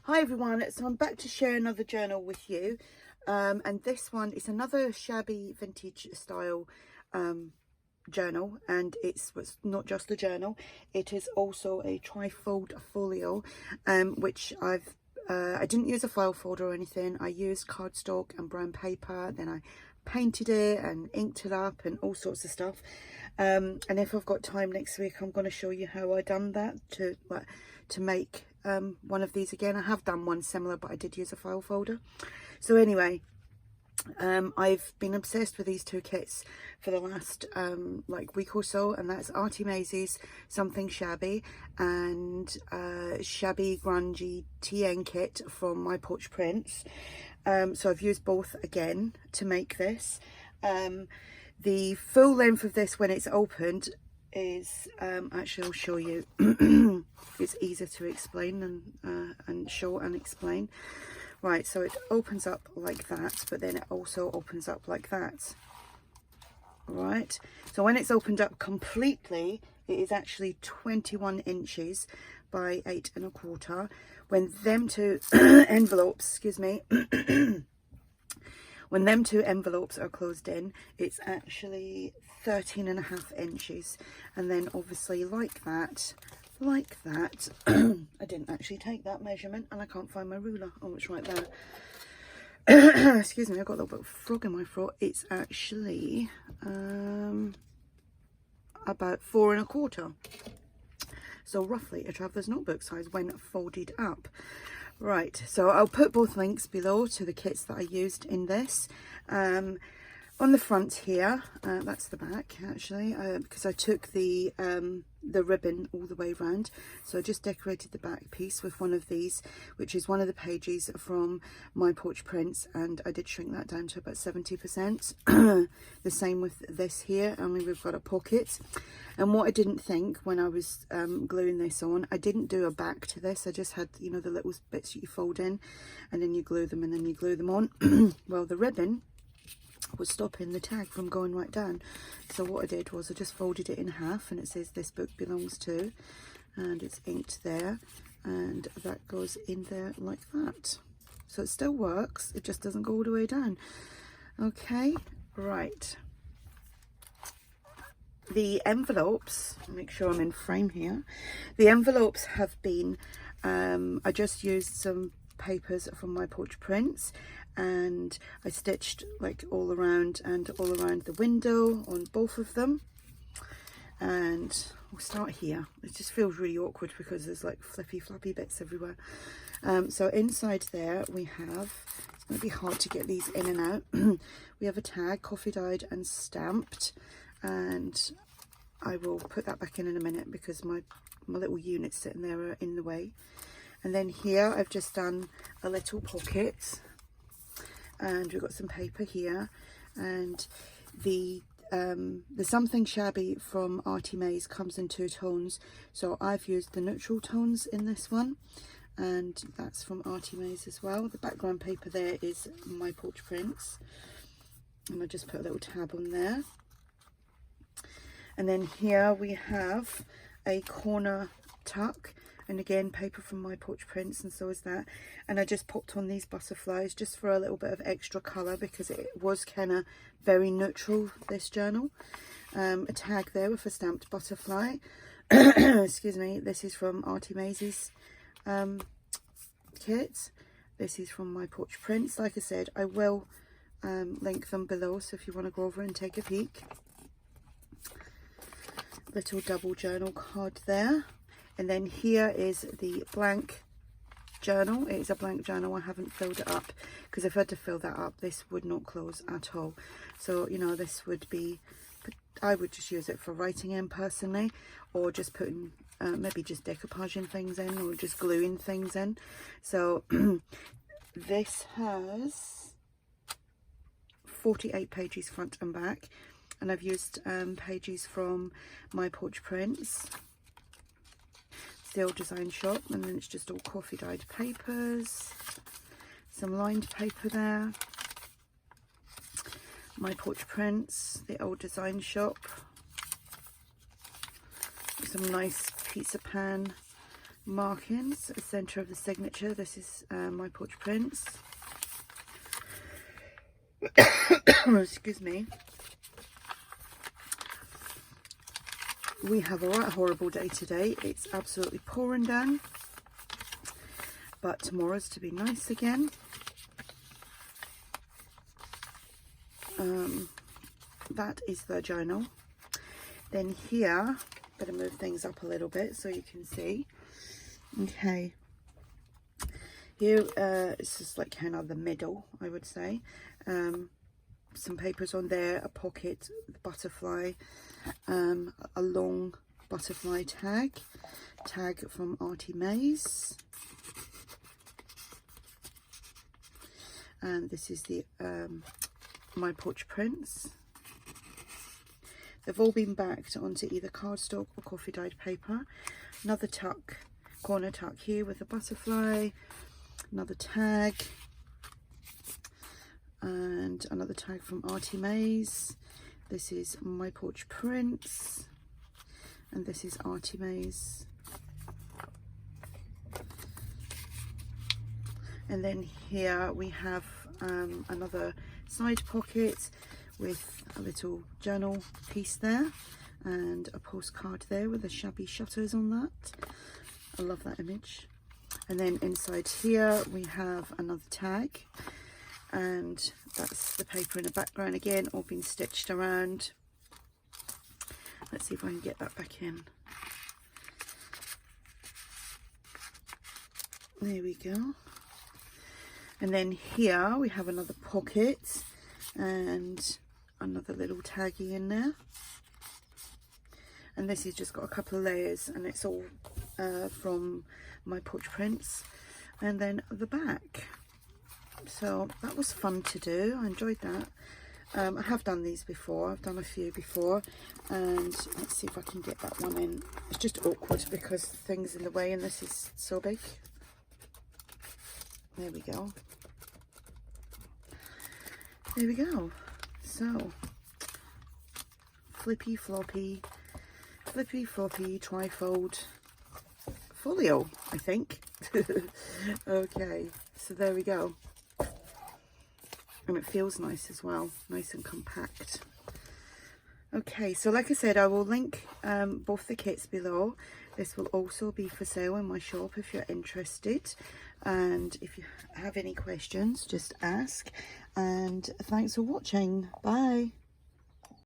Hi everyone, so I'm back to share another journal with you, and this one is another shabby vintage style journal, and it's not just a journal, it is also a trifold folio, which I didn't use a file folder or anything. I used cardstock and brown paper, then I painted it and inked it up and all sorts of stuff. And if I've got time next week, I'm going to show you how I done that to make one of these again. I have done one similar, but I did use a file folder. So anyway, I've been obsessed with these two kits for the last like week or so, and that's ARTYmaze's Something Shabby and Shabby Grungy TN kit from my Porch prints. So I've used both again to make this. The full length of this when it's opened is actually I'll show you. It's easier to explain and show and explain. Right, so it opens up like that, but then it also opens up like that. Right, so when it's opened up completely, it is actually 21 inches by 8 1/4. When them two envelopes, excuse me, when them two envelopes are closed in, it's actually 13.5 inches. And then obviously like that, I didn't actually take that measurement and I can't find my ruler. Oh, it's right there. Excuse me, I've got a little bit of frog in my throat. It's actually about 4 1/4. So roughly a traveller's notebook size when folded up. Right, so I'll put both links below to the kits that I used in this. On the front here, that's the back actually, because I took the ribbon all the way around. So I just decorated the back piece with one of these, which is one of the pages from my Porch prints, and I did shrink that down to about 70%. The same with this here, only we've got a pocket. And what I didn't think when I was gluing this on, I didn't do a back to this. I just had, you know, the little bits that you fold in and then you glue them and then you glue them on. Well, the ribbon was stopping the tag from going right down, so what I did was I just folded it in half, and it says this book belongs to, and it's inked there, and that goes in there like that. So it still works, it just doesn't go all the way down. Okay, right, the envelopes, make sure I'm in frame here, the envelopes have been I just used some papers from my Porch prints, and I stitched like all around and all around the window on both of them. And we'll start here. It just feels really awkward because there's like flippy floppy bits everywhere. So inside there we have, it's going to be hard to get these in and out. We have a tag, coffee dyed and stamped, and I will put that back in a minute because my little units sitting there are in the way. And then here I've just done a little pocket, and we've got some paper here, and the Something Shabby from ARTYmaze comes in 2 tones, so I've used the neutral tones in this one, and that's from ARTYmaze as well. The background paper there is my Porch prints, and I just put a little tab on there. And then here we have a corner tuck, and again paper from my Porch prints, and so is that. And I just popped on these butterflies just for a little bit of extra colour because it was kind of very neutral, this journal. A tag there with a stamped butterfly. Excuse me, this is from ARTYmaze's kit. This is from my Porch prints. Like I said, I will link them below, so if you want to go over and take a peek. Little double journal card there. And then here is the blank journal. It is a blank journal. I haven't filled it up because if I had to fill that up, this would not close at all. So, you know, this would be, I would just use it for writing in personally, or just putting, maybe just decoupaging things in, or just gluing things in. So this has 48 pages front and back, and I've used pages from my Porch prints, Steel Design Shop, and then it's just all coffee dyed papers, some lined paper there, my Porch prints, the old Design Shop, some nice pizza pan markings, centre of the signature. This is my Porch prints. Excuse me. We have a right horrible day today. It's absolutely pouring down, but tomorrow's to be nice again. That is the journal. Then here, better move things up a little bit so you can see. Okay, here it's just like kind of the middle, I would say. Some papers on there, a pocket, the butterfly, a long butterfly tag from ARTYmaze, and this is the my Porch prints. They've all been backed onto either cardstock or coffee dyed paper. Another tuck, corner tuck here with a butterfly, another tag, and another tag from ARTYmaze. This is my Porch prints, and this is ARTYmaze. And then here we have another side pocket with a little journal piece there and a postcard there with the Shabby shutters on that. I love that image. And then inside here we have another tag, and that's the paper in the background again, all been stitched around. Let's see if I can get that back in. There we go. And then here we have another pocket and another little taggy in there. And this has just got a couple of layers, and it's all from my Porch prints. And then the back. So that was fun to do. I enjoyed that. I have done these before. I've done a few before, and let's see if I can get that one in. It's just awkward because the thing's in the way, and this is so big. There we go. There we go. So flippy floppy trifold folio, I think. Okay, so there we go. And it feels nice as well, nice and compact. Okay, so like I said, I will link both the kits below. This will also be for sale in my shop if you're interested. And if you have any questions, just ask. And thanks for watching. Bye.